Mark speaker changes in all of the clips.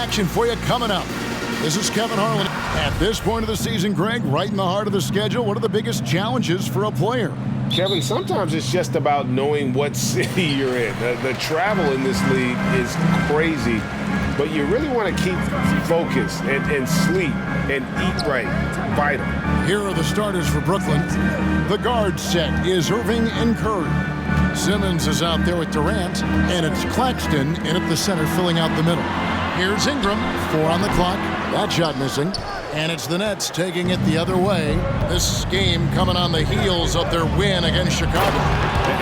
Speaker 1: action for you coming up. This is Kevin Harlan. At this point of the season, Greg, right in the heart of the schedule, what are the biggest challenges for a player?
Speaker 2: Kevin, sometimes it's just about knowing what city you're in. The travel in this league is crazy, but you really want to keep focused and sleep and eat right. Vital.
Speaker 1: Here are the starters for Brooklyn. The guard set is Irving and Curry. Simmons is out there with Durant, and it's Claxton in at the center filling out the middle. Here's Ingram, 4 on the clock. That shot missing. And it's the Nets taking it the other way. This game coming on the heels of their win against Chicago.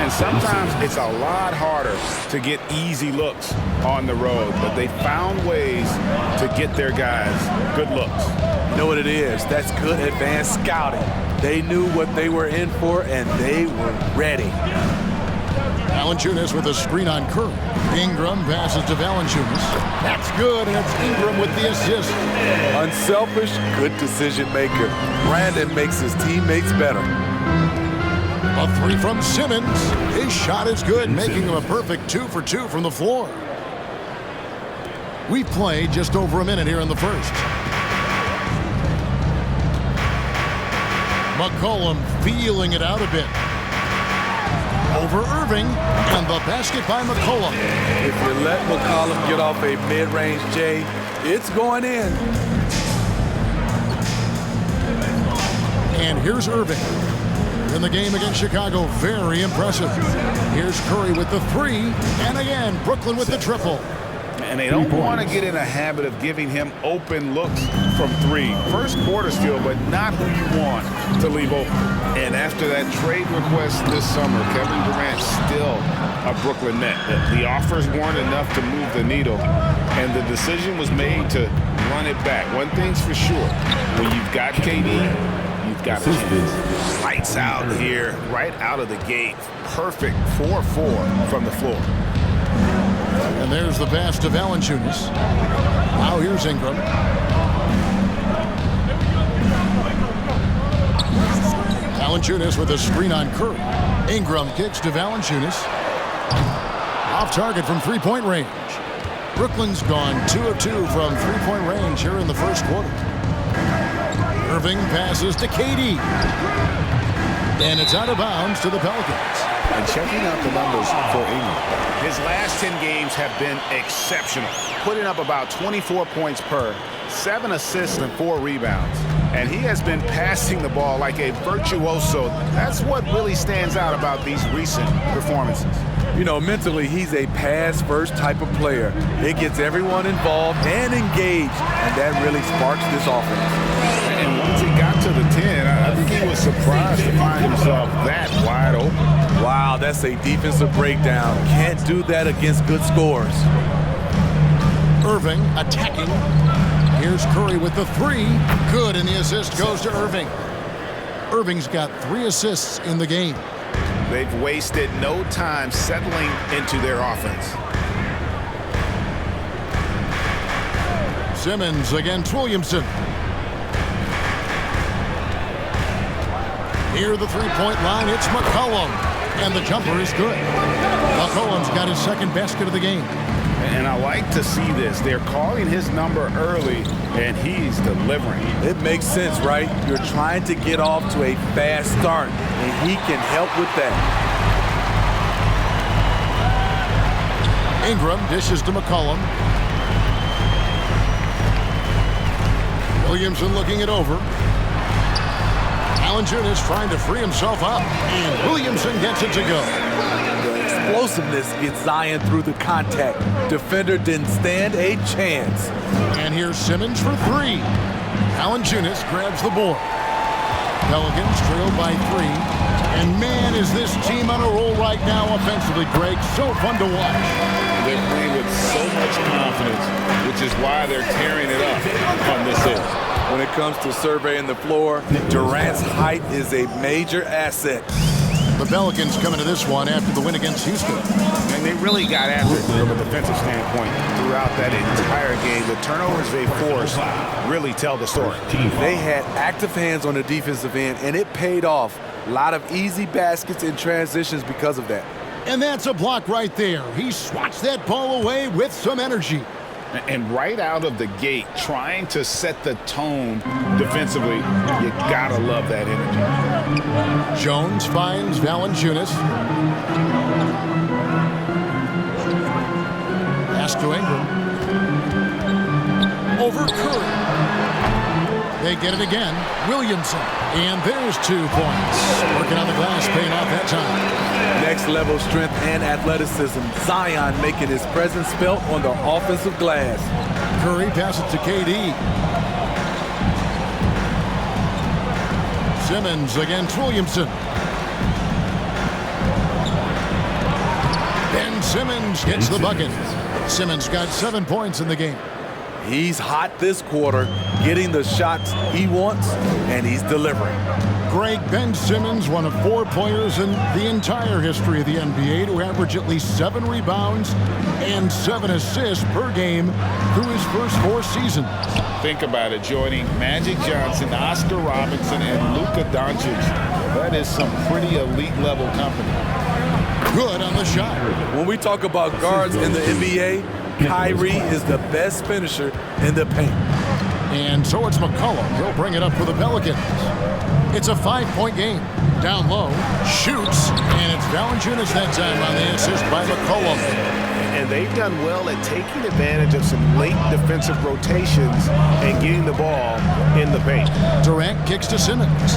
Speaker 2: And sometimes it's a lot harder to get easy looks on the road, but they found ways to get their guys good looks.
Speaker 3: You know what it is? That's good advanced scouting. They knew what they were in for, and they were ready.
Speaker 1: Valanciunas with a screen on Curry. Ingram passes to Valanciunas. That's good, and it's Ingram with the assist.
Speaker 3: Unselfish, good decision maker. Brandon makes his teammates better.
Speaker 1: A 3 from Simmons. His shot is good, making him a perfect 2 for 2 from the floor. We played just over a minute here in the first. McCollum feeling it out a bit. Over Irving, and the basket by McCollum.
Speaker 3: If you let McCollum get off a mid-range J, it's going in.
Speaker 1: And here's Irving. In the game against Chicago, very impressive. Here's Curry with the 3, and again, Brooklyn with the triple.
Speaker 2: And they don't want to get in a habit of giving him open looks from 3. First quarter still, but not who you want to leave open. And after that trade request this summer, Kevin Durant still a Brooklyn Net. The offers weren't enough to move the needle, and the decision was made to run it back. One thing's for sure, when you've got KD, you've got a chance. Lights out here, right out of the gate. Perfect 4-4 from the floor.
Speaker 1: And there's the pass to Valanciunas. Now here's Ingram. Valanciunas with a screen on Curry. Ingram kicks to Valanciunas. Off target from three-point range. Brooklyn's gone 2 of 2 from three-point range here in the first quarter. Irving passes to KD. And it's out of bounds to the Pelicans.
Speaker 2: And checking out the numbers for Ingram. His last 10 games have been exceptional, putting up about 24 points per, 7 assists and 4 rebounds. And he has been passing the ball like a virtuoso. That's what really stands out about these recent performances.
Speaker 3: You know, mentally, he's a pass-first type of player. It gets everyone involved and engaged, and that really sparks this offense.
Speaker 2: And once he got to the 10, I think he was surprised to find himself that wide open.
Speaker 3: Wow, that's a defensive breakdown. Can't do that against good scores.
Speaker 1: Irving attacking. Here's Curry with the 3. Good, and the assist goes to Irving. Irving's got 3 assists in the game.
Speaker 2: They've wasted no time settling into their offense.
Speaker 1: Simmons against Williamson. Near the three-point line, it's McCollum. And the jumper is good. McCollum's got his second basket of the game.
Speaker 2: And I like to see this. They're calling his number early, and he's delivering.
Speaker 3: It makes sense, right? You're trying to get off to a fast start, and he can help with that.
Speaker 1: Ingram dishes to McCollum. Williamson looking it over. Valanciunas trying to free himself up, and Williamson gets it to go.
Speaker 3: The explosiveness gets Zion through the contact. Defender didn't stand a chance.
Speaker 1: And here's Simmons for 3. Valanciunas grabs the board. Pelicans trail by 3. And man, is this team on a roll right now offensively, Greg. So fun to watch.
Speaker 2: They're playing with so much confidence, which is why they're tearing it up on this end.
Speaker 3: When it comes to surveying the floor, Durant's height is a major asset.
Speaker 1: The Pelicans coming to this one after the win against Houston.
Speaker 2: And they really got after it from a defensive standpoint throughout that entire game. The turnovers they forced really tell the story.
Speaker 3: They had active hands on the defensive end, and it paid off. A lot of easy baskets and transitions because of that.
Speaker 1: And that's a block right there. He swats that ball away with some energy.
Speaker 2: And right out of the gate, trying to set the tone defensively, you gotta love that energy.
Speaker 1: Jones finds Valanciunas. Pass to Ingram. Over Curry. They get it again. Williamson. And there's 2 points. Working on the glass, paying off that time.
Speaker 3: Next level strength and athleticism. Zion making his presence felt on the offensive glass.
Speaker 1: Curry passes to KD. Simmons against Williamson. Ben Simmons gets the bucket. Simmons got 7 points in the game.
Speaker 3: He's hot this quarter, getting the shots he wants, and he's delivering.
Speaker 1: Greg, Ben Simmons, one of 4 players in the entire history of the NBA to average at least 7 rebounds and 7 assists per game through his first 4 seasons.
Speaker 2: Think about it, joining Magic Johnson, Oscar Robertson, and Luka Doncic. That is some pretty elite level company.
Speaker 1: Good on the shot.
Speaker 3: When we talk about guards in the NBA, Kyrie is the best finisher in the paint.
Speaker 1: And so it's McCollum. He'll bring it up for the Pelicans. It's a 5-point game. Down low, shoots, and it's Valanciunas that time on the assist by McCollum.
Speaker 4: And they've done well at taking advantage of some late defensive rotations and getting the ball in the paint.
Speaker 1: Durant kicks to Simmons.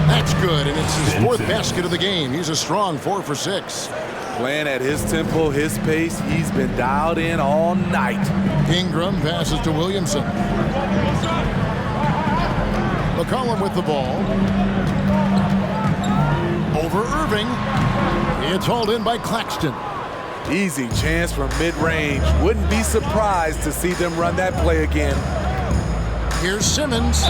Speaker 1: That's good, and it's his 4th basket of the game. He's a strong 4 for 6.
Speaker 3: Playing at his tempo, his pace, he's been dialed in all night.
Speaker 1: Ingram passes to Williamson. McCollum with the ball. Over Irving. It's hauled in by Claxton.
Speaker 3: Easy chance from mid-range. Wouldn't be surprised to see them run that play again.
Speaker 1: Here's Simmons.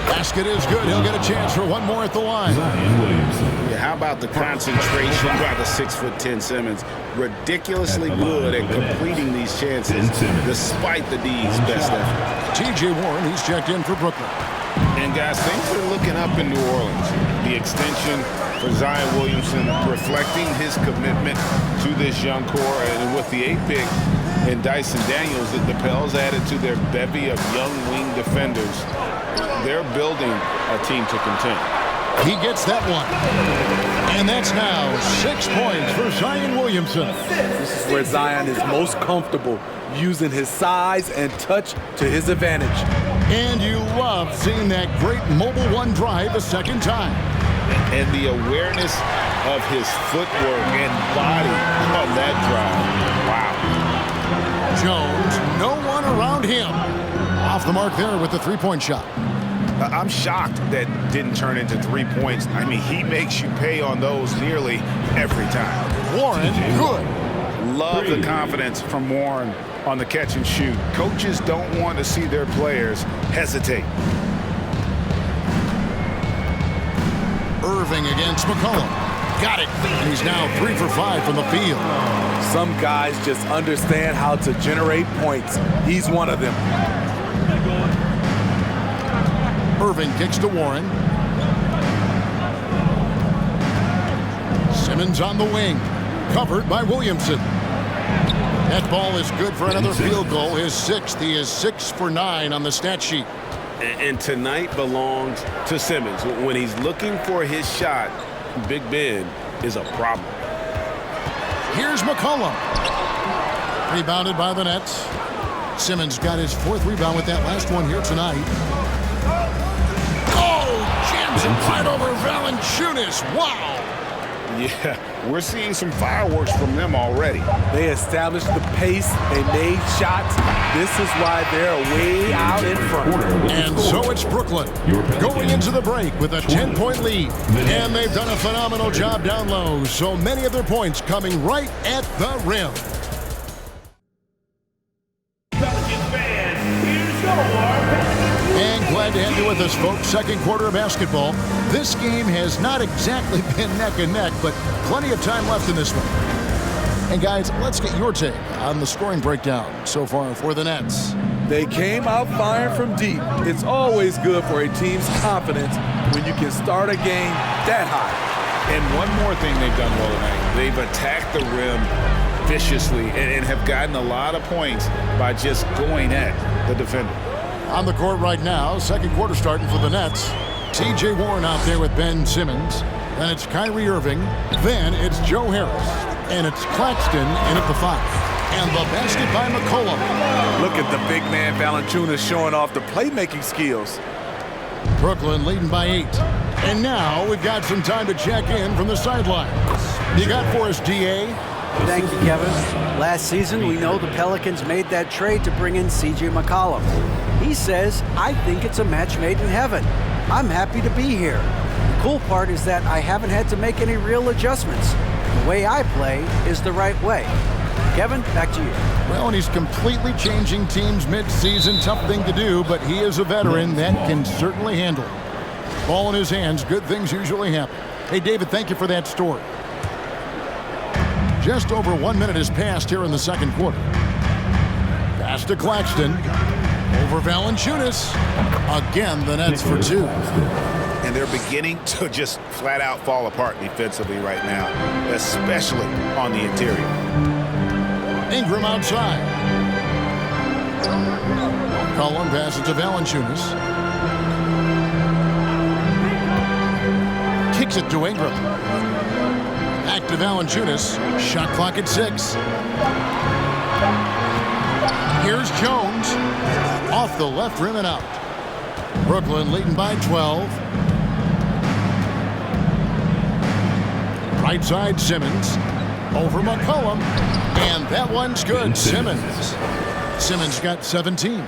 Speaker 1: Basket is good. He'll get a chance for 1 more at the line.
Speaker 4: Yeah, how about the concentration by the 6'10" Simmons? Ridiculously good at completing these chances despite the D's best effort.
Speaker 1: T.J. Warren, he's checked in for Brooklyn.
Speaker 2: And guys, things are looking up in New Orleans. The extension for Zion Williamson reflecting his commitment to this young core, and with the 8th pick and Dyson Daniels, the Pels added to their bevy of young wing defenders. They're building a team to contend.
Speaker 1: He gets that one. And that's now 6 points for Zion Williamson.
Speaker 3: This is where Zion is most comfortable, using his size and touch to his advantage.
Speaker 1: And you love seeing that great mobile 1 drive a second time.
Speaker 2: And the awareness of his footwork and body on that drive. Wow.
Speaker 1: Jones, no one around him. Off the mark there with the 3-point shot.
Speaker 4: I'm shocked that didn't turn into 3 points. I mean, he makes you pay on those nearly every time.
Speaker 1: Warren, good.
Speaker 2: Love the confidence from Warren on the catch and shoot. Coaches don't want to see their players hesitate.
Speaker 1: Irving against McCollum. Got it. And he's now 3 for 5 from the field.
Speaker 3: Some guys just understand how to generate points. He's one of them.
Speaker 1: Irving kicks to Warren. Simmons on the wing. Covered by Williamson. That ball is good for another field goal. His 6th. He is 6 for 9 on the stat sheet.
Speaker 4: And tonight belongs to Simmons. When he's looking for his shot, Big Ben is a problem.
Speaker 1: Here's McCollum. Rebounded by the Nets. Simmons got his 4th rebound with that last one here tonight. Oh, jams it right over Valanciunas. Wow.
Speaker 2: Yeah, we're seeing some fireworks from them already.
Speaker 3: They established the pace. They made shots. This is why they're way out in front.
Speaker 1: And so it's Brooklyn going into the break with a 10-point lead. And they've done a phenomenal job down low. So many of their points coming right at the rim. And glad to have you with us, folks. Second quarter of basketball. This game has not exactly been neck and neck, but plenty of time left in this one. And guys, let's get your take on the scoring breakdown so far for the Nets.
Speaker 3: They came out firing from deep. It's always good for a team's confidence when you can start a game that high.
Speaker 2: And one more thing they've done well tonight. They've attacked the rim viciously and have gotten a lot of points by just going at the defender.
Speaker 1: On the court right now, second quarter starting for the Nets. T.J. Warren out there with Ben Simmons. Then it's Kyrie Irving. Then it's Joe Harris. And it's Claxton in at the 5. And the basket by McCollum.
Speaker 3: Look at the big man Valanciunas showing off the playmaking skills.
Speaker 1: Brooklyn leading by 8. And now we've got some time to check in from the sidelines. You got for us, D.A.?
Speaker 5: Thank you, Kevin. Last season, we know the Pelicans made that trade to bring in C.J. McCollum. He says, I think it's a match made in heaven. I'm happy to be here. The cool part is that I haven't had to make any real adjustments. The way I play is the right way. Kevin, back to you.
Speaker 1: Well, and he's completely changing teams mid-season. Tough thing to do, but he is a veteran that can certainly handle it. Ball in his hands, good things usually happen. Hey, David, thank you for that story. Just over 1 minute has passed here in the second quarter. Pass to Claxton. Over Valanciunas. Again, the Nets for 2.
Speaker 2: And they're beginning to just flat out fall apart defensively right now, especially on the interior.
Speaker 1: Ingram outside. McCollum passes to Valanciunas. Kicks it to Ingram. Back to Valanciunas. Shot clock at 6. Here's Jones. Off the left rim and out. Brooklyn leading by 12. Right side, Simmons. Over McCollum. And that one's good. Simmons. Simmons got 17.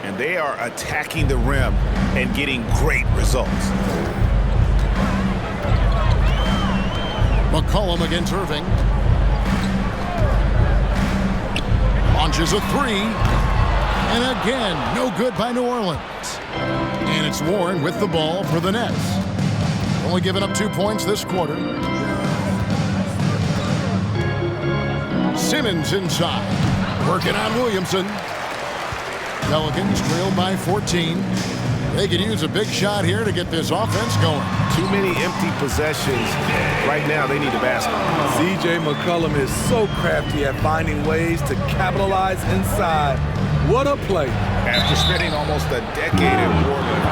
Speaker 2: And they are attacking the rim and getting great results.
Speaker 1: McCollum against Irving. Launches a 3. And again, no good by New Orleans. And it's Warren with the ball for the Nets. Only giving up 2 points this quarter. Simmons inside. Working on Williamson. Pelicans trailed by 14. They could use a big shot here to get this offense going.
Speaker 2: Too many empty possessions. Right now, they need a basket.
Speaker 3: C.J. McCollum is so crafty at finding ways to capitalize inside. What a play.
Speaker 2: After spending almost a decade in Portland,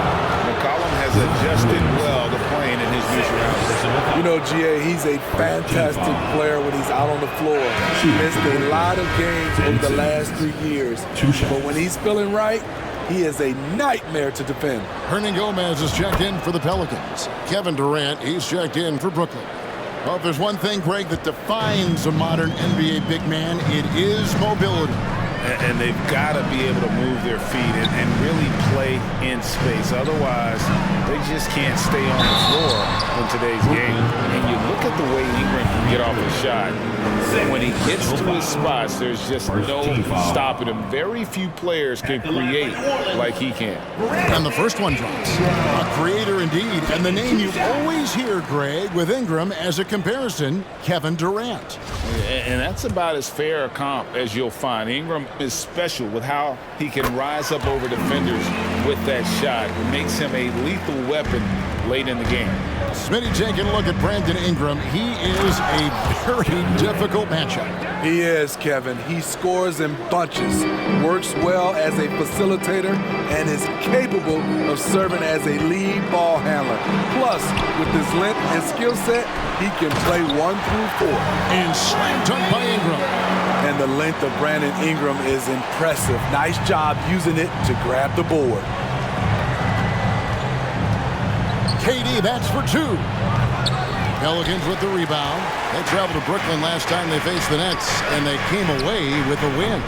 Speaker 2: McCollum has adjusted well to playing in his new surroundings.
Speaker 3: You know, G.A., he's a fantastic player when he's out on the floor. He missed a lot of games over the last 3 years. But when he's feeling right, he is a nightmare to defend.
Speaker 1: Hernan Gomez is checked in for the Pelicans. Kevin Durant, he's checked in for Brooklyn. Well, if there's one thing, Greg, that defines a modern NBA big man, it is mobility.
Speaker 2: And they've got to be able to move their feet and really play in space. Otherwise, they just can't stay on the floor in today's game. And you look at the way Ingram can get off a shot. When he gets to his spots, there's just no stopping him. Very few players can create like he can.
Speaker 1: And the first one drops. A creator indeed. And the name you always hear, Greg, with Ingram as a comparison, Kevin Durant.
Speaker 2: And that's about as fair a comp as you'll find. Ingram is special with how he can rise up over defenders with that shot. It makes him a lethal weapon late in the game.
Speaker 1: Smitty taking a look at Brandon Ingram. He is a very difficult matchup.
Speaker 3: He is, Kevin. He scores in bunches, works well as a facilitator, and is capable of serving as a lead ball handler. Plus, with his length and skill set, he can play 1 through 4.
Speaker 1: And slam dunk by Ingram.
Speaker 3: And the length of Brandon Ingram is impressive. Nice job using it to grab the board.
Speaker 1: KD, that's for 2. Pelicans with the rebound. They traveled to Brooklyn last time they faced the Nets, and they came away with a win.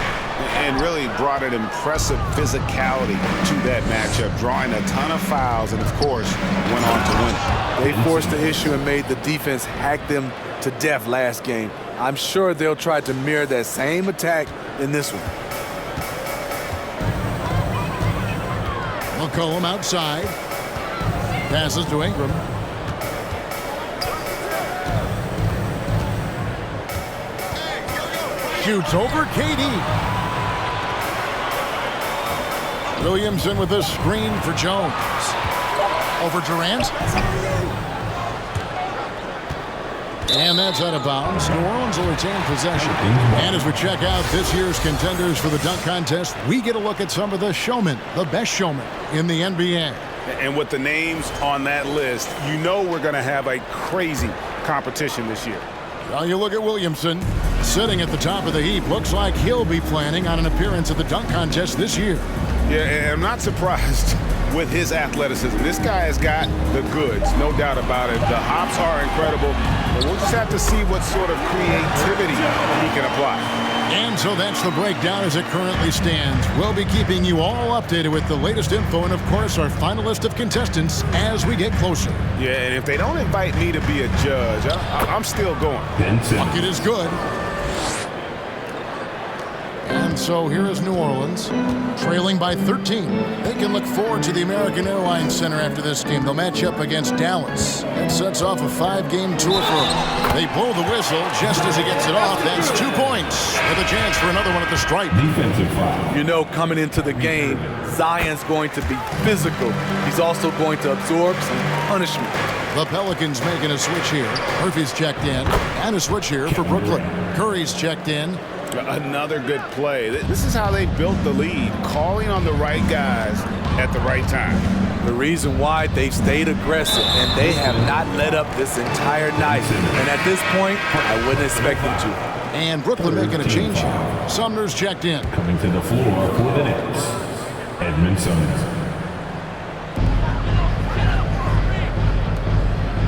Speaker 2: And really brought an impressive physicality to that matchup, drawing a ton of fouls, and of course, went on to win it.
Speaker 3: They forced the issue and made the defense hack them to death last game. I'm sure they'll try to mirror that same attack in this one.
Speaker 1: McCollum outside. Passes to Ingram. Shoots over KD. Williamson with a screen for Jones. Over Durant. And that's out of bounds. New Orleans will retain possession. And as we check out this year's contenders for the dunk contest, we get a look at some of the showmen, the best showmen in the NBA.
Speaker 2: And with the names on that list, you know we're going to have a crazy competition this year.
Speaker 1: Well, you look at Williamson, sitting at the top of the heap. Looks like he'll be planning on an appearance at the dunk contest this year.
Speaker 2: Yeah, and I'm not surprised with his athleticism. This guy has got the goods, no doubt about it. The hops are incredible, but we'll just have to see what sort of creativity he can apply.
Speaker 1: And so that's the breakdown as it currently stands. We'll be keeping you all updated with the latest info and, of course, our final list of contestants as we get closer.
Speaker 2: Yeah, and if they don't invite me to be a judge, I'm still going.
Speaker 1: Bucket is good. And so here is New Orleans, trailing by 13. They can look forward to the American Airlines Center after this game. They'll match up against Dallas. It sets off a 5-game tour for them. They blow the whistle just as he gets it off. That's 2 points with a chance for another one at the stripe.
Speaker 3: Defensive foul. You know, coming into the game, Zion's going to be physical. He's also going to absorb some punishment.
Speaker 1: The Pelicans making a switch here. Murphy's checked in. And a switch here for Brooklyn. Curry's checked in.
Speaker 2: Another good play. This is how they built the lead, calling on the right guys at the right time.
Speaker 3: The reason why they've stayed aggressive, and they have not let up this entire night. And at this point, I wouldn't expect them to.
Speaker 1: And Brooklyn making a change here. Sumner's checked in.
Speaker 6: Coming to the floor for the Knicks, Edmund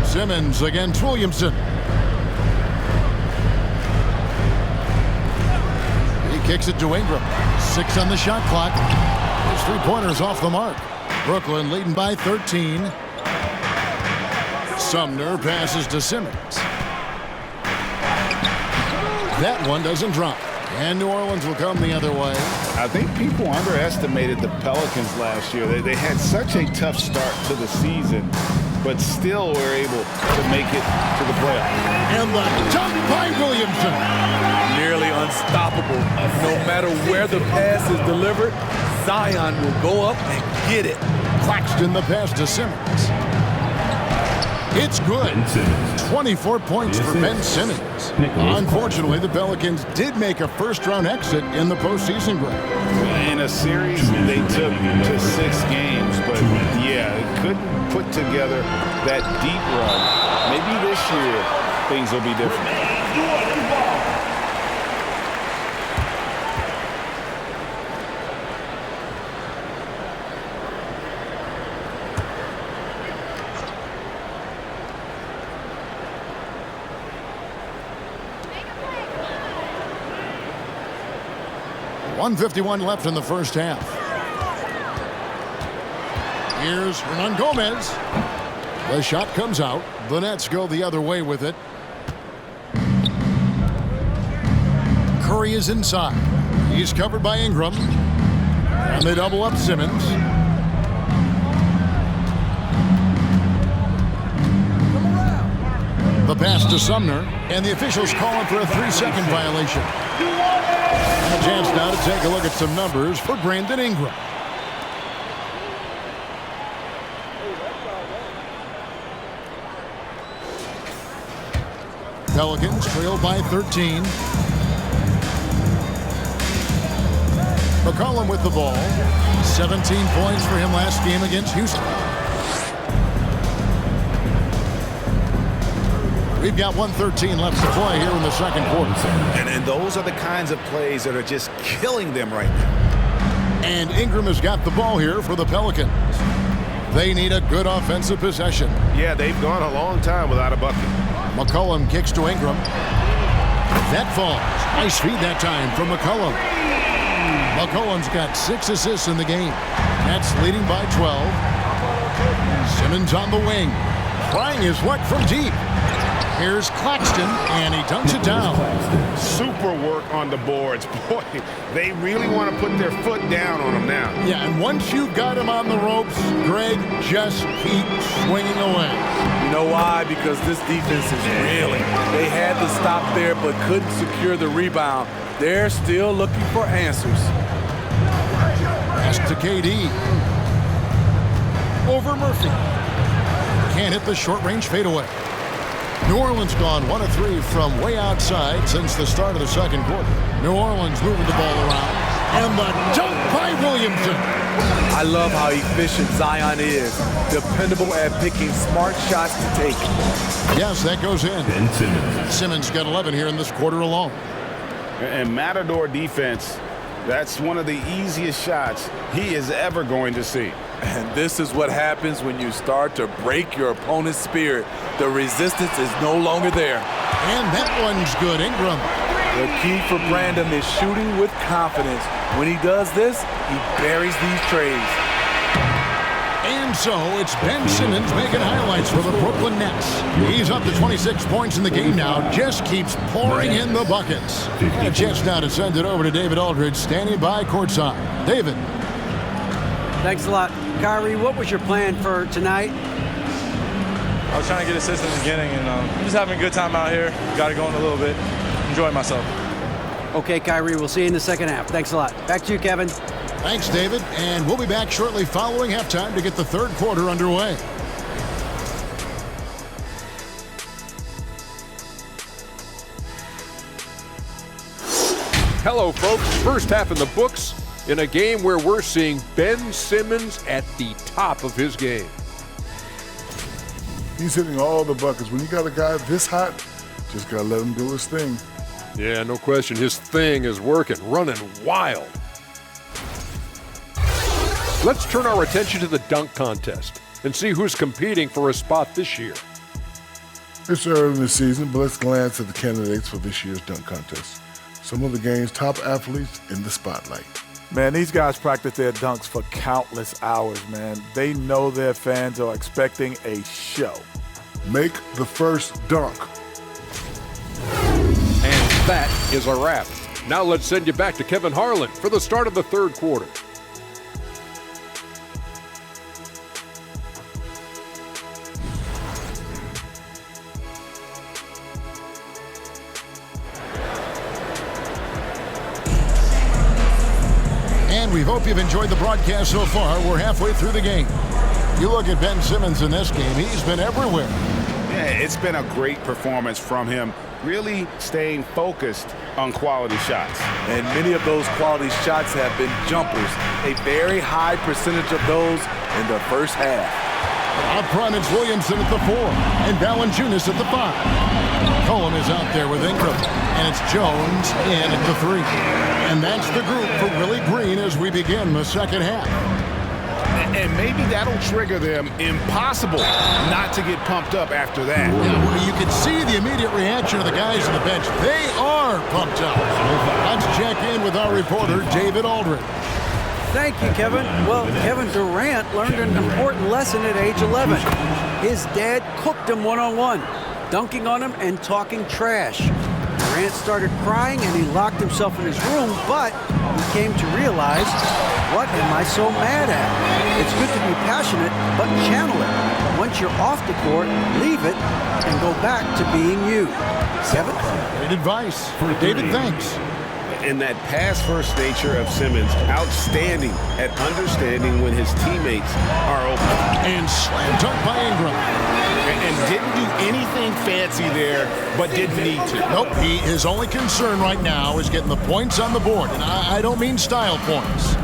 Speaker 1: Simmons against Williamson. Kicks it to Ingram. 6 on the shot clock. His 3-pointers off the mark. Brooklyn leading by 13. Sumner passes to Simmons. That one doesn't drop. And New Orleans will come the other way.
Speaker 2: I think people underestimated the Pelicans last year. They had such a tough start to the season, but still were able to make it to the playoffs.
Speaker 1: And the dunk by Williamson.
Speaker 3: Nearly unstoppable. No matter where the pass is delivered, Zion will go up and get it.
Speaker 1: Claxton the pass to Simmons. It's good. 24 points for Ben Simmons. Unfortunately, the Pelicans did make a first-round exit in the postseason, Greg.
Speaker 2: In a series they took to 6 games, but yeah, they couldn't put together that deep run. Maybe this year things will be different.
Speaker 1: 1:51 left in the first half. Here's Hernan Gomez. The shot comes out. The Nets go the other way with it. Curry is inside. He's covered by Ingram. And they double up Simmons. The pass to Sumner. And the officials calling for a 3-second violation. And a chance now to take a look at some numbers for Brandon Ingram. Pelicans trail by 13. McCollum with the ball. 17 points for him last game against Houston. We've got 1:13 left to play here in the second quarter.
Speaker 2: And those are the kinds of plays that are just killing them right now.
Speaker 1: And Ingram has got the ball here for the Pelicans. They need a good offensive possession.
Speaker 2: Yeah, they've gone a long time without a bucket.
Speaker 1: McCollum kicks to Ingram. That falls. Nice feed that time from McCollum. McCollum's got 6 assists in the game. That's leading by 12. Simmons on the wing. Trying his luck from deep. Here's Claxton, and he dunks it down.
Speaker 2: Super work on the boards. Boy, they really want to put their foot down on him now.
Speaker 1: Yeah, and once you've got him on the ropes, Greg, just keep swinging away.
Speaker 3: You know why? Because this defense is reeling. They had to stop there but couldn't secure the rebound. They're still looking for answers.
Speaker 1: Pass to KD. Over Murphy. Can't hit the short-range fadeaway. New Orleans gone 1 of 3 from way outside since the start of the second quarter. New Orleans moving the ball around. And the dunk by Williamson.
Speaker 3: I love how efficient Zion is. Dependable at picking smart shots to take.
Speaker 1: Yes, that goes in.
Speaker 6: Ben Simmons.
Speaker 1: Simmons got 11 here in this quarter alone.
Speaker 2: And Matador defense, that's one of the easiest shots he is ever going to see.
Speaker 3: And this is what happens when you start to break your opponent's spirit. The resistance is no longer there.
Speaker 1: And that one's good. Ingram.
Speaker 3: The key for Brandon is shooting with confidence. When he does this, he buries these trays.
Speaker 1: And so it's Ben Simmons making highlights for the Brooklyn Nets. He's up to 26 points in the game now. Just keeps pouring in the buckets. A chance now to send it over to David Aldridge, standing by courtside. David.
Speaker 5: Thanks a lot. Kyrie, what was your plan for tonight?
Speaker 7: I was trying to get assists in the beginning, and I'm just having a good time out here. Got it going a little bit. Enjoying myself.
Speaker 5: Okay, Kyrie, we'll see you in the second half. Thanks a lot. Back to you, Kevin.
Speaker 1: Thanks, David. And we'll be back shortly following halftime to get the third quarter underway.
Speaker 8: Hello, folks. First half in the books in a game where we're seeing Ben Simmons at the top of his game.
Speaker 9: He's hitting all the buckets. When you got a guy this hot, just got to let him do his thing.
Speaker 8: Yeah, no question. His thing is working, running wild. Let's turn our attention to the dunk contest and see who's competing for a spot this year.
Speaker 9: It's early in the season, but let's glance at the candidates for this year's dunk contest. Some of the game's top athletes in the spotlight.
Speaker 10: Man, these guys practice their dunks for countless hours, man. They know their fans are expecting a show.
Speaker 9: Make the first dunk.
Speaker 8: And that is a wrap. Now let's send you back to Kevin Harlan for the start of the third quarter.
Speaker 1: And we hope you've enjoyed the broadcast so far. We're halfway through the game. You look at Ben Simmons in this game, he's been everywhere.
Speaker 2: Yeah, it's been a great performance from him, really staying focused on quality shots.
Speaker 3: And many of those quality shots have been jumpers. A very high percentage of those in the first half.
Speaker 1: Up front, it's Williamson at the 4 and Valanciunas at the 5. Cohen is out there with Ingram, and it's Jones in at the 3. And that's the group for Willie Green as we begin the second half.
Speaker 2: And maybe that'll trigger them. Impossible not to get pumped up after that.
Speaker 1: Yeah, well, you can see the immediate reaction of the guys on the bench. They are pumped up. Let's check in with our reporter, David Aldridge.
Speaker 5: Thank you, Kevin. Well, Kevin Durant learned an important lesson at age 11. His dad cooked him one-on-one, dunking on him and talking trash. Durant started crying and he locked himself in his room, but he came to realize, what am I so mad at? It's good to be passionate, but channel it. Once you're off the court, leave it and go back to being you. Kevin?
Speaker 1: Great advice. David, thanks.
Speaker 4: And that pass-first nature of Simmons, outstanding at understanding when his teammates are open.
Speaker 1: And slam dunk by Ingram.
Speaker 2: And didn't do anything fancy there, but didn't need to.
Speaker 1: Nope, his only concern right now is getting the points on the board. And I don't mean style points.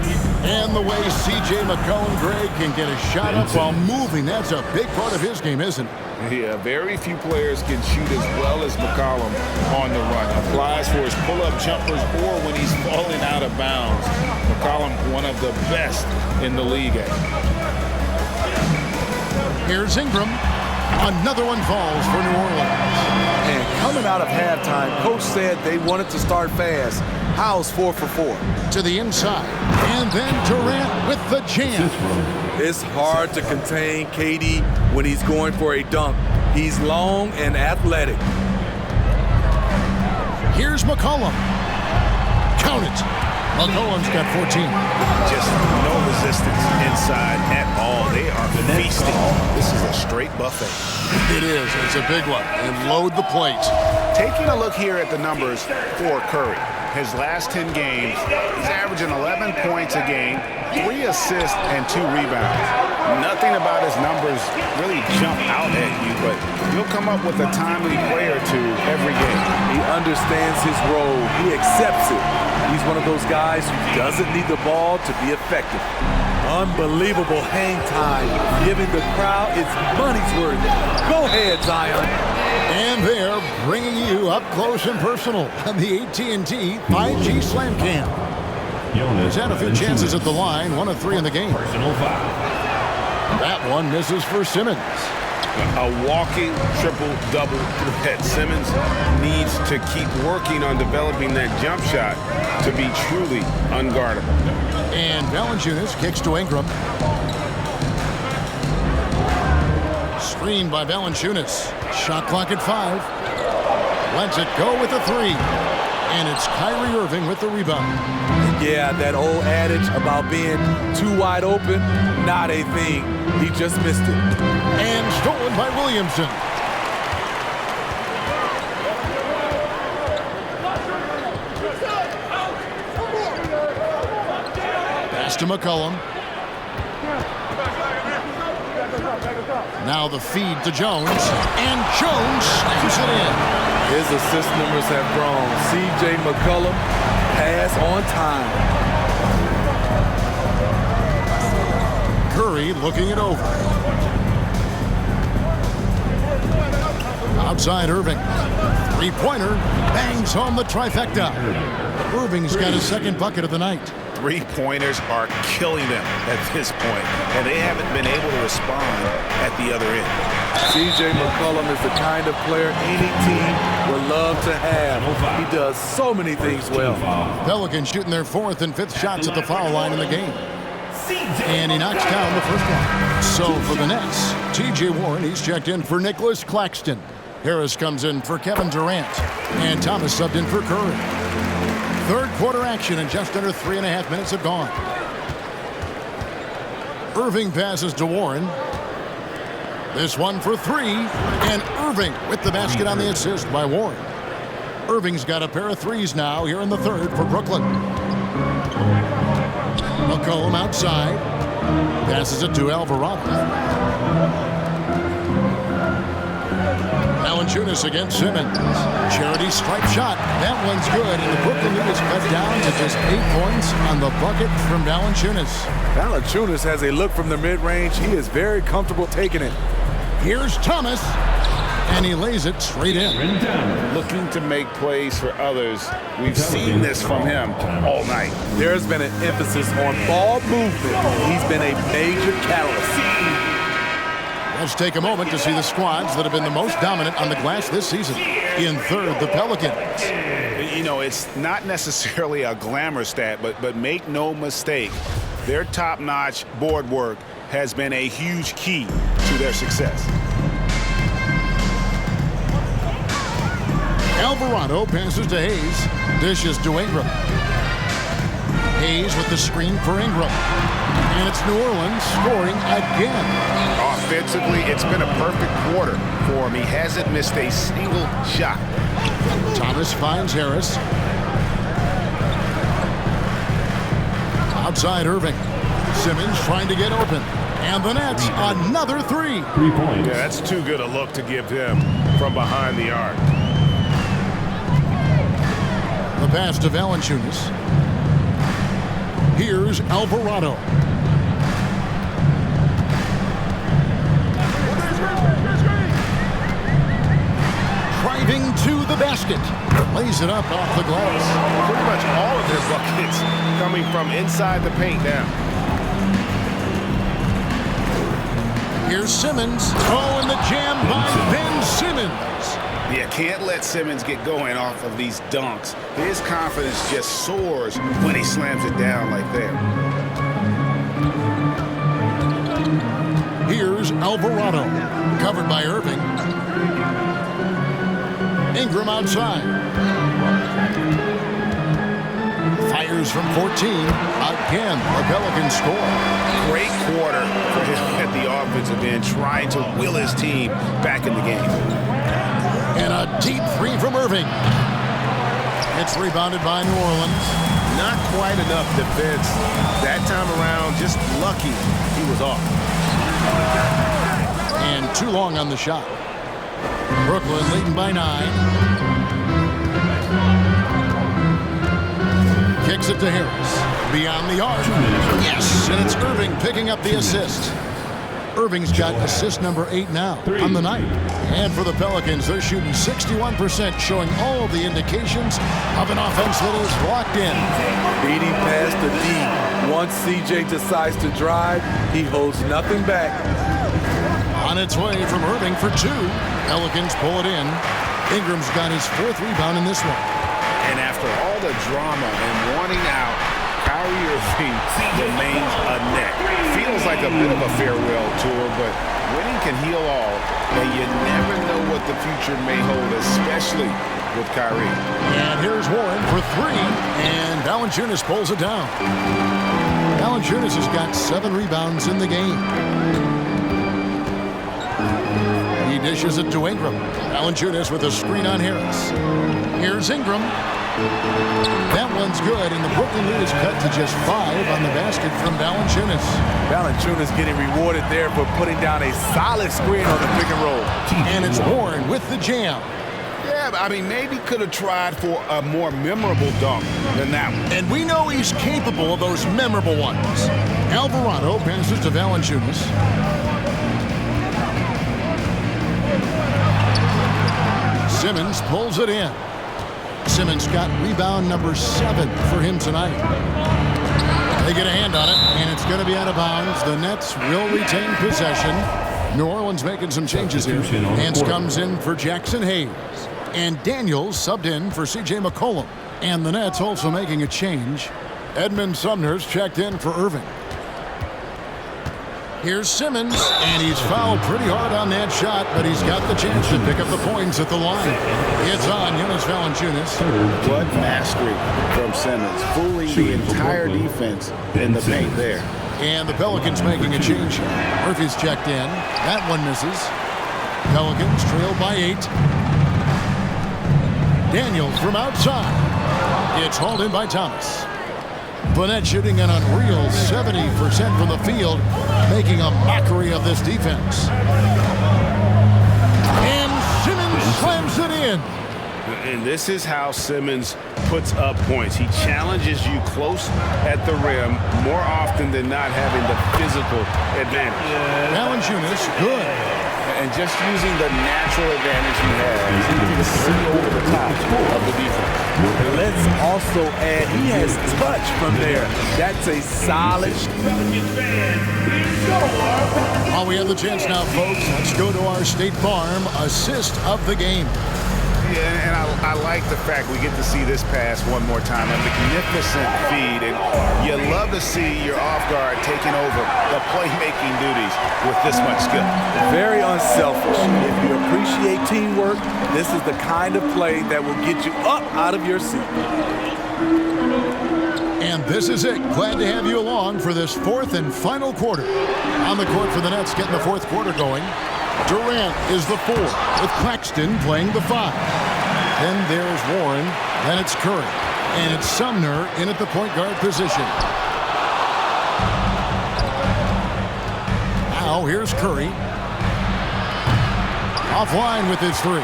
Speaker 1: And the way C.J. McCollum, Greg, can get a shot up while moving, that's a big part of his game, isn't it?
Speaker 2: Yeah, very few players can shoot as well as McCollum on the run. Applies for his pull-up jumpers or when he's falling out of bounds. McCollum, one of the best in the league at it.
Speaker 1: Here's Ingram. Another one falls for New Orleans.
Speaker 3: And coming out of halftime, Coach said they wanted to start fast. How's 4 for 4?
Speaker 1: To the inside. And then Durant with the jam.
Speaker 3: It's hard to contain KD when he's going for a dunk. He's long and athletic.
Speaker 1: Here's McCollum. Count it. McCollum's got 14.
Speaker 2: Just no resistance inside at all. They are feasting. This is a straight buffet.
Speaker 1: It is. It's a big one. And load the plate.
Speaker 2: Taking a look here at the numbers for Curry. His last 10 games, he's averaging 11 points a game, 3 assists, and 2 rebounds.
Speaker 4: Nothing about his numbers really jump out at you, but he'll come up with a timely play or two every game.
Speaker 3: He understands his role. He accepts it. He's one of those guys who doesn't need the ball to be effective. Unbelievable hang time, giving the crowd its money's worth. Go ahead, Zion.
Speaker 1: And they're bringing you up close and personal on the AT&T 5G Slam Cam. He's had a few chances at the line, 1 of 3 in the game.
Speaker 6: Personal foul.
Speaker 1: That one misses for Simmons.
Speaker 4: A walking triple-double threat. Simmons needs to keep working on developing that jump shot to be truly unguardable.
Speaker 1: And Valanciunas kicks to Ingram. Screened by Valanciunas. Shot clock at 5. Lets it go with a 3. And it's Kyrie Irving with the rebound.
Speaker 3: Yeah, that old adage about being too wide open, not a thing. He just missed it.
Speaker 1: And stolen by Williamson. Pass to McCollum. Now the feed to Jones. And Jones slams it in.
Speaker 3: His assist numbers have grown. C.J. McCollum, pass on time.
Speaker 1: Curry looking it over. Outside Irving. Three-pointer. Bangs home the trifecta. Irving's got his second bucket of the night.
Speaker 4: Three-pointers are killing them at this point, and they haven't been able to respond at the other end.
Speaker 3: C.J. McCollum is the kind of player any team would love to have. He does so many things well.
Speaker 1: Pelicans shooting their 4th and 5th shots at the foul line in the game. And he knocks down the first one. So for the Nets, T.J. Warren, he's checked in for Nicholas Claxton. Harris comes in for Kevin Durant. And Thomas subbed in for Curry. Third quarter action, and just under 3.5 minutes have gone. Irving passes to Warren. This one for 3, and Irving with the basket on the assist by Warren. Irving's got a pair of 3s now here in the third for Brooklyn. McCollum outside. Passes it to Alvarado. Valanciunas against Simmons. Charity stripe shot. That one's good, and the Brooklyn lead is cut down to just 8 points on the bucket from Valanciunas.
Speaker 3: Valanciunas has a look from the mid-range. He is very comfortable taking it.
Speaker 1: Here's Thomas, and he lays it straight in.
Speaker 4: Looking to make plays for others. We've seen this from him all night.
Speaker 3: There's been an emphasis on ball movement. He's been a major catalyst.
Speaker 1: Let's take a moment to see the squads that have been the most dominant on the glass this season. In third, the Pelicans.
Speaker 4: You know, it's not necessarily a glamour stat, but make no mistake, their top-notch board work has been a huge key to their success.
Speaker 1: Alvarado passes to Hayes. Dishes to Ingram. Hayes with the screen for Ingram. And it's New Orleans scoring again.
Speaker 4: Offensively, it's been a perfect quarter for him. He hasn't missed a single shot.
Speaker 1: Thomas finds Harris. Outside Irving. Simmons trying to get open. And the Nets, another 3.
Speaker 6: 3 points.
Speaker 4: Yeah, that's too good a look to give him from behind the arc.
Speaker 1: The pass to Valanciunas. Here's Alvarado. Driving to the basket. Lays it up off the glass.
Speaker 4: Pretty much all of their buckets coming from inside the paint now.
Speaker 1: Here's Simmons. Oh, and the jam by Ben Simmons.
Speaker 4: Yeah, can't let Simmons get going off of these dunks. His confidence just soars when he slams it down like that.
Speaker 1: Here's Alvarado. Covered by Irving. Ingram outside. Fires from 14. Again, the Pelicans score.
Speaker 4: Great quarter for him at the offensive end, trying to will his team back in the game.
Speaker 1: And a deep 3 from Irving. It's rebounded by New Orleans.
Speaker 4: Not quite enough defense that time around. Just lucky he was off.
Speaker 1: And too long on the shot. Brooklyn leading by 9. Kicks it to Harris. Beyond the arc. Yes, and it's Irving picking up the assist. Irving's got assist number 8 now on the night. And for the Pelicans, they're shooting 61%, showing all the indications of an offense that is locked in.
Speaker 3: Beating past the D. Once CJ decides to drive, he holds nothing back.
Speaker 1: On its way from Irving for 2. Pelicans pull it in. Ingram's got his 4th rebound in this one.
Speaker 2: And after all the drama and wanting out, Kyrie Irving remains a net. Feels like a bit of a farewell tour, but winning can heal all, and you never know what the future may hold, especially with Kyrie.
Speaker 1: And here's Warren for 3, and Valanciunas pulls it down. Valanciunas has got 7 rebounds in the game. He dishes it to Ingram. Valanciunas with a screen on Harris. Here's Ingram. That one's good, and the Brooklyn lead is cut to just 5 on the basket from Valanciunas.
Speaker 10: Valanciunas getting rewarded there for putting down a solid screen on the pick and roll.
Speaker 1: And it's Warren with the jam.
Speaker 2: Yeah, I mean, maybe could have tried for a more memorable dunk than that one.
Speaker 1: And we know he's capable of those memorable ones. Alvarado passes to Valanciunas. Simmons pulls it in. Simmons got rebound number 7 for him tonight. They get a hand on it, and it's going to be out of bounds. The Nets will retain possession. New Orleans making some changes here. Nance comes in for Jackson Hayes. And Daniels subbed in for C.J. McCollum. And the Nets also making a change. Edmund Sumner's checked in for Irving. Here's Simmons, and he's fouled pretty hard on that shot, but he's got the chance to pick up the points at the line. It's on Jonas Valanciunas.
Speaker 2: What mastery from Simmons, fooling the entire defense in the paint there.
Speaker 1: And the Pelicans making a change here. Murphy's checked in. That one misses. Pelicans trailed by 8. Daniels from outside. It's hauled in by Thomas. Burnett shooting an unreal 70% from the field, making a mockery of this defense. And Simmons slams it in.
Speaker 2: And this is how Simmons puts up points. He challenges you close at the rim more often than not, having the physical advantage.
Speaker 1: Valanciunas, good.
Speaker 2: And just using the natural advantage he has, he can see over the top of the defense.
Speaker 3: Let's also add, he has touch from there. That's a solid.
Speaker 1: While we have the chance now, folks, let's go to our State Farm assist of the game.
Speaker 2: Yeah, and I like the fact we get to see this pass one more time. A magnificent feed, and you love to see your off guard taking over the playmaking duties with this much skill.
Speaker 3: Very unselfish. If you appreciate teamwork, this is the kind of play that will get you up out of your seat.
Speaker 1: And this is it. Glad to have you along for this 4th and final quarter. On the court for the Nets, getting the 4th quarter going. Durant is the 4, with Claxton playing the 5. Then there's Warren, then it's Curry, and it's Sumner in at the point guard position. Now here's Curry. Offline with his 3.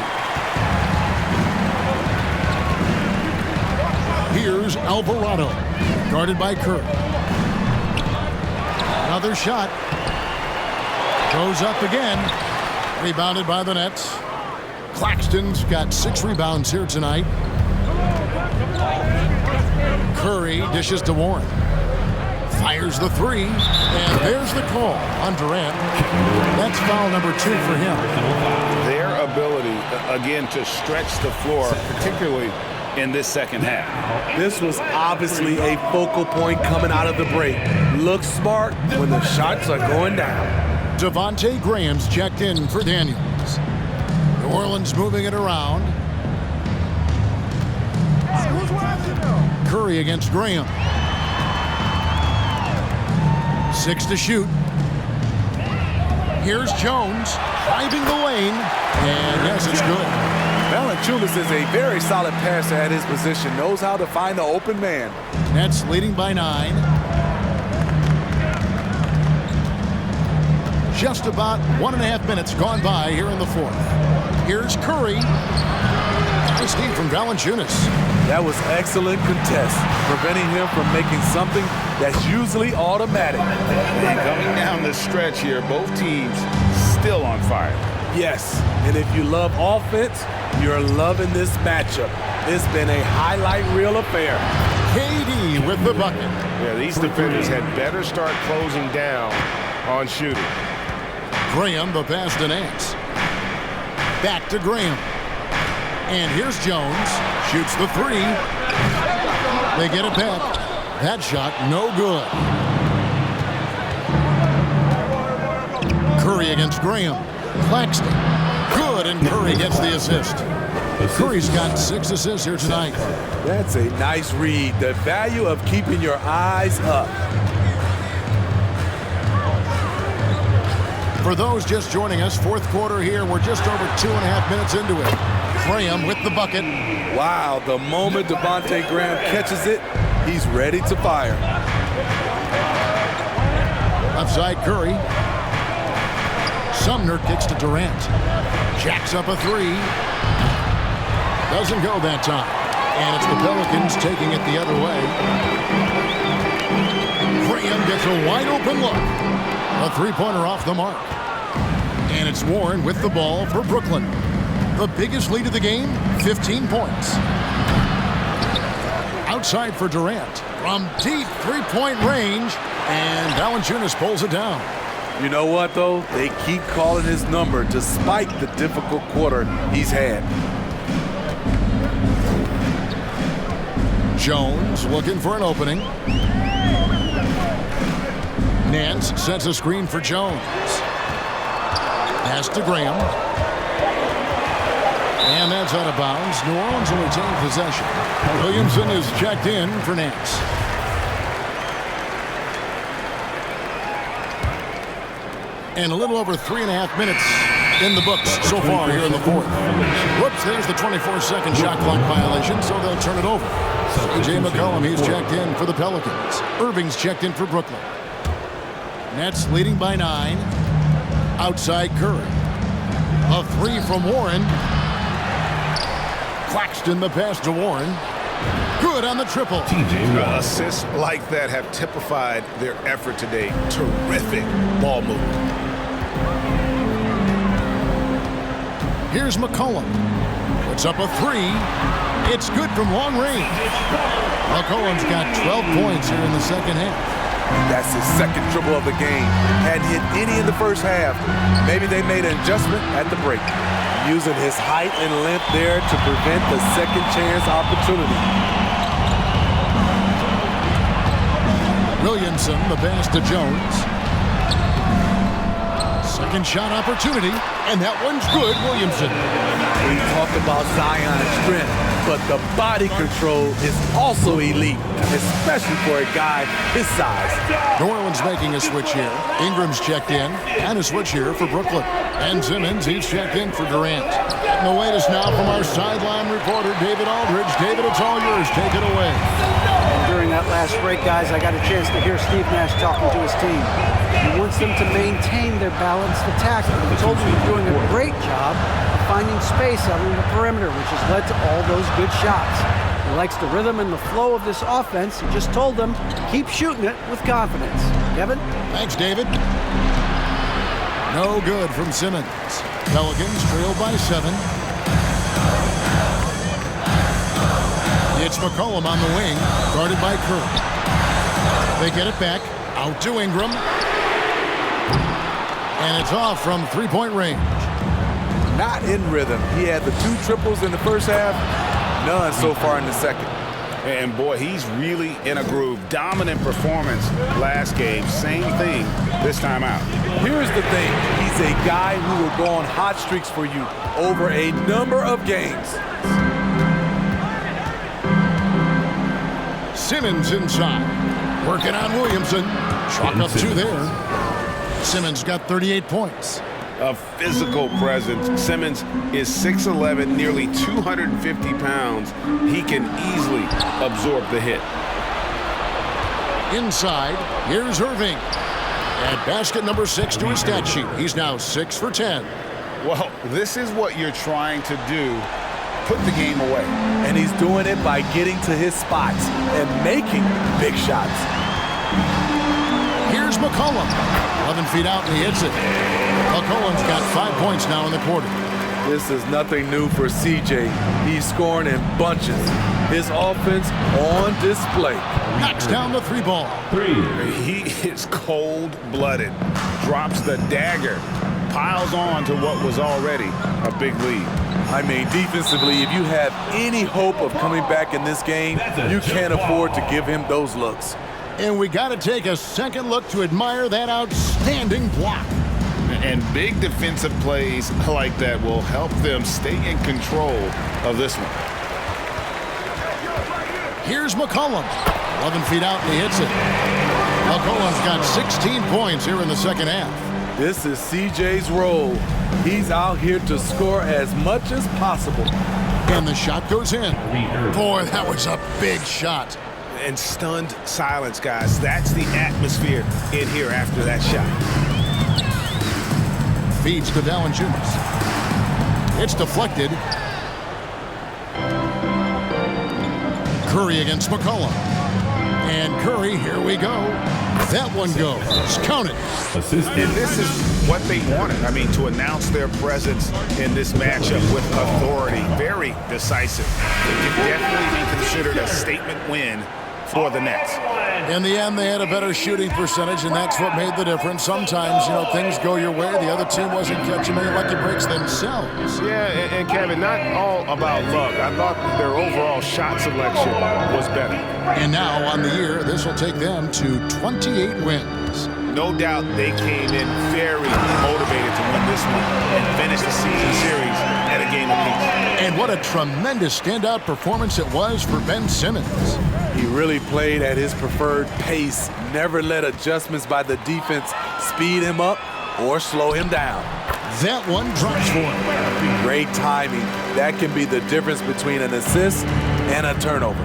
Speaker 1: Here's Alvarado, guarded by Curry. Another shot. Goes up again. Rebounded by the Nets. Claxton's got 6 rebounds here tonight. Curry dishes to Warren. Fires the 3. And there's the call on Durant. That's foul number 2 for him.
Speaker 2: Their ability, again, to stretch the floor, particularly in this second half.
Speaker 3: This was obviously a focal point coming out of the break. Look smart when the shots are going down.
Speaker 1: Devontae Graham's checked in for Daniels. New Orleans moving it around. Curry against Graham. 6 to shoot. Here's Jones driving the lane. And yes, it's good.
Speaker 3: Valanciunas is a very solid passer at his position. Knows how to find the open man.
Speaker 1: Nets leading by 9. just about 1.5 minutes gone by here in the fourth. Here's Curry. Steve from Valanciunas.
Speaker 3: That was excellent contest, preventing him from making something that's usually automatic.
Speaker 2: And coming down the stretch here, both teams still on fire.
Speaker 3: Yes, and if you love offense, you're loving this matchup. It's been a highlight reel affair.
Speaker 1: KD with the bucket.
Speaker 11: Yeah, these defenders had better start closing down on shooting.
Speaker 1: Graham, the pass to Nance. Back to Graham. And here's Jones. Shoots the three. They get it back. That shot, no good. Curry against Graham. Claxton. Good, and Curry gets the assist. Curry's got 6 assists here tonight.
Speaker 3: That's a nice read. The value of keeping your eyes up.
Speaker 1: For those just joining us, fourth quarter here. We're just over 2.5 minutes into it. Graham with the bucket.
Speaker 3: Wow, the moment Devontae Graham catches it, he's ready to fire.
Speaker 1: Outside Curry. Sumner kicks to Durant. Jacks up a three. Doesn't go that time. And it's the Pelicans taking it the other way. Graham gets a wide open look. A three-pointer off the mark. And it's Warren with the ball for Brooklyn. The biggest lead of the game, 15 points. Outside for Durant. From deep three-point range. And Valanciunas pulls it down.
Speaker 3: You know what, though? They keep calling his number despite the difficult quarter he's had.
Speaker 1: Jones looking for an opening. Nance sets a screen for Jones. Pass to Graham. And that's out of bounds. New Orleans will retain possession. Williamson is checked in for Nance. And a little over 3.5 minutes in the books so far here in the fourth. Whoops, there's the 24-second shot clock violation, so they'll turn it over. CJ McCollum, he's checked in for the Pelicans. Irving's checked in for Brooklyn. Nets leading by 9. Outside Curry. A three from Warren. Claxton the pass to Warren. Good on the triple.
Speaker 2: Assists like that have typified their effort today. Terrific ball movement.
Speaker 1: Here's McCollum. Puts up a three. It's good from long range. McCollum's got 12 points here in the second half.
Speaker 3: That's his second triple of the game. Hadn't hit any in the first half. Maybe they made an adjustment at the break, using his height and length there to prevent the second chance opportunity.
Speaker 1: Williamson, the pass to Jones. Second shot opportunity, and that one's good, Williamson.
Speaker 3: We talked about Zion's strength, but the body control is also elite, especially for a guy his size.
Speaker 1: New Orleans making a switch here. Ingram's checked in, and a switch here for Brooklyn. And Simmons, he's checked in for Durant. And the wait is now from our sideline reporter, David Aldridge. David, it's all yours. Take it away.
Speaker 5: And during that last break, guys, I got a chance to hear Steve Nash talking to his team. He wants them to maintain their balanced attack. He told them he's doing a great job of finding space out on the perimeter, which has led to all those good shots. He likes the rhythm and the flow of this offense. He just told them, keep shooting it with confidence. Kevin?
Speaker 1: Thanks, David. No good from Simmons. Pelicans trail by 7. It's McCollum on the wing, guarded by Curry. They get it back, out to Ingram. And it's off from three-point range.
Speaker 3: Not in rhythm. He had the 2 triples in the first half, none so far in the second.
Speaker 2: And boy, he's really in a groove. Dominant performance last game. Same thing this time out.
Speaker 3: Here's the thing. He's a guy who will go on hot streaks for you over a number of games.
Speaker 1: Simmons inside. Working on Williamson. Chalk up 2 there. Simmons got 38 points.
Speaker 2: A physical presence. Simmons is 6'11", nearly 250 pounds. He can easily absorb the hit.
Speaker 1: Inside, here's Irving. Add basket number 6 to his stat sheet. He's now 6 for 10.
Speaker 2: Well, this is what you're trying to do. Put the game away.
Speaker 3: And he's doing it by getting to his spots and making big shots.
Speaker 1: Here's McCollum. 11 feet out, and he hits it. McCollum's got 5 points now in the quarter.
Speaker 3: This is nothing new for CJ. He's scoring in bunches. His offense on display.
Speaker 1: Knocks down the 3-ball.
Speaker 2: He is cold-blooded. Drops the dagger. Piles on to what was already a big lead.
Speaker 3: I mean, defensively, if you have any hope of coming back in this game, you can't afford to give him those looks.
Speaker 1: And we got to take a second look to admire that outstanding block.
Speaker 2: And big defensive plays like that will help them stay in control of this one.
Speaker 1: Here's McCollum. 11 feet out, and he hits it. McCollum's got 16 points here in the second half.
Speaker 3: This is CJ's role. He's out here to score as much as possible.
Speaker 1: And the shot goes in. Boy, that was a big shot.
Speaker 2: And stunned silence, guys. That's the atmosphere in here after that shot.
Speaker 1: Feeds to Valanciunas. It's deflected. Curry against McCollum. And Curry, here we go. That one goes. Count it.
Speaker 2: And this is what they wanted. I mean, to announce their presence in this matchup with authority. Very decisive. It can definitely be considered a statement win for the Nets.
Speaker 1: In the end, they had a better shooting percentage, and that's what made the difference. Sometimes, things go your way. The other team wasn't catching many lucky breaks themselves.
Speaker 11: Yeah, and Kevin, not all about luck. I thought their overall shot selection was better.
Speaker 1: And now, on the year, this will take them to 28 wins.
Speaker 2: No doubt they came in very motivated to win this one and finish the season series at a game apiece.
Speaker 1: And what a tremendous standout performance it was for Ben Simmons.
Speaker 3: He really played at his preferred pace, never let adjustments by the defense speed him up or slow him down.
Speaker 1: That one drops for him.
Speaker 3: Great timing. That can be the difference between an assist and a turnover.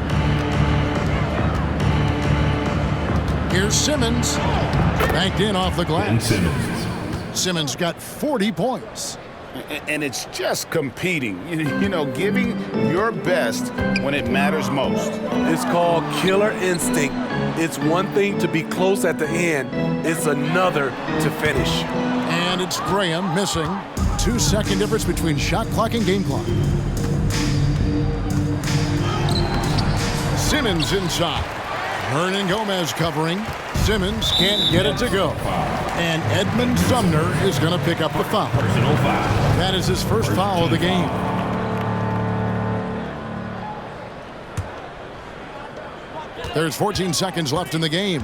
Speaker 1: Here's Simmons. Banked in off the glass. Simmons got 40 points.
Speaker 2: And it's just competing, giving your best when it matters most.
Speaker 3: It's called killer instinct. It's one thing to be close at the end. It's another to finish.
Speaker 1: And it's Graham missing. 2-second difference between shot clock and game clock. Simmons inside. Hernan Gomez covering. Simmons can't get it to go. And Edmund Sumner is going to pick up the foul. That is his first foul of the game. There's 14 seconds left in the game.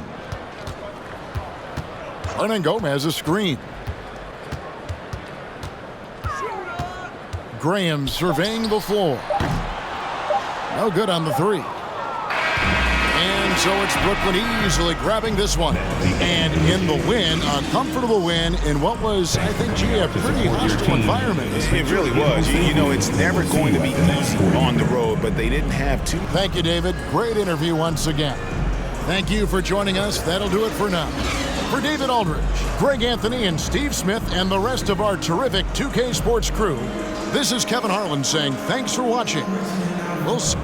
Speaker 1: Hernan Gomez a screen. Graham surveying the floor. No good on the 3. And so it's Brooklyn easily grabbing this one. And in the win, a comfortable win in what was, I think, a pretty hostile environment.
Speaker 2: It really was. It's never going to be easy on the road, but they didn't have to.
Speaker 1: Thank you, David. Great interview once again. Thank you for joining us. That'll do it for now. For David Aldridge, Greg Anthony, and Steve Smith, and the rest of our terrific 2K Sports crew, this is Kevin Harlan saying thanks for watching. We'll see.